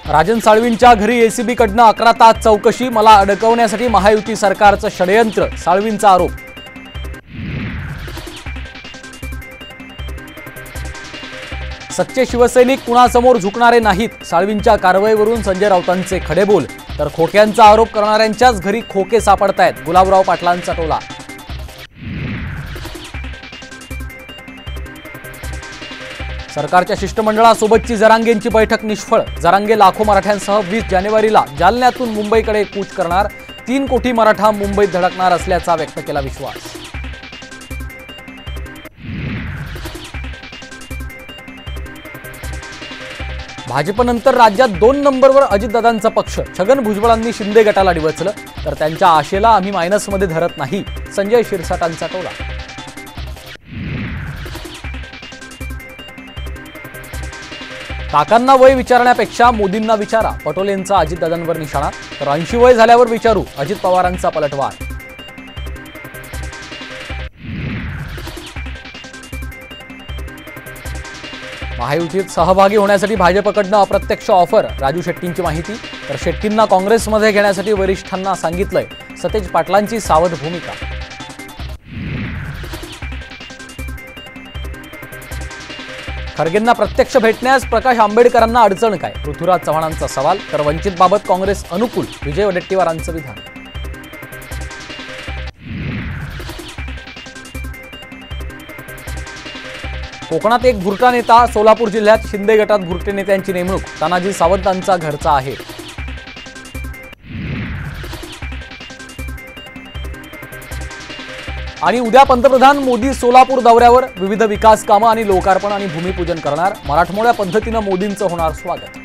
राजन साळवींच्या घरी एसीबी कडनं 11 तास चौकशी, मला अडकवण्यासाठी महायुती सरकारचं षडयंत्र, साळवींचा आरोप। सच्चे शिवसैनिक कुणासमोर झुकणारे नाहीत, साळवींच्या कारवाईवरून संजय राऊतांचे खडेबोल। तर खोक्यांचा आरोप करणाऱ्यांच्याच घरी खोके सापडतायत, गुलाबराव पाटलांचा टोला। सरकारच्या शिष्टमंडळासोबतची जरांगेंची बैठक निष्फळ, जरांगे लाखो मराठ्यांसह 20 जानेवारीला जालन्यातून मुंबईकडे कूच करणार, 3 कोटी मराठा मुंबईत धडकणार असल्याचा व्यक्त केला विश्वास। भाजपनंतर राज्यात 2 नंबरवर अजितदादांचा पक्ष, छगन भुजबळांनी शिंदे गटाला डिवचलं, तर त्यांच्या आशेला आम्ही मायनसमध्ये धरत नाही, संजय शिरसाटांचा टोला। काकांना वय विचारण्यापेक्षा मोदींना विचारा, पटोलेंचा अजितदादांवर निशाणा, तर 80 वय झाल्यावर विचारू, अजित पवारांचा पलटवार। महायुतीत सहभागी होण्यासाठी भाजपकडनं अप्रत्यक्ष ऑफर, राजू शेट्टींची माहिती, तर शेट्टींना काँग्रेसमध्ये घेण्यासाठी वरिष्ठांना सांगितलंय, सतेज पाटलांची सावध भूमिका। खरगेंना प्रत्यक्ष भेटण्यास प्रकाश आंबेडकरांना अडचण काय, पृथ्वीराज चव्हाणांचा सवाल, तर वंचितबाबत काँग्रेस अनुकूल, विजय वडेट्टीवारांचं विधान। कोकणात एक भुरटा नेता, सोलापूर जिल्ह्यात शिंदे गटात भुरटे नेत्यांची नेमणूक, तानाजी सावंतांचा घरचा आहे। आणि उद्या पंतप्रधान मोदी सोलापूर दौऱ्यावर, विविध विकास कामं आणि लोकार्पण आणि भूमिपूजन करणार, मराठमोळ्या पद्धतीनं मोदींचं होणार स्वागत।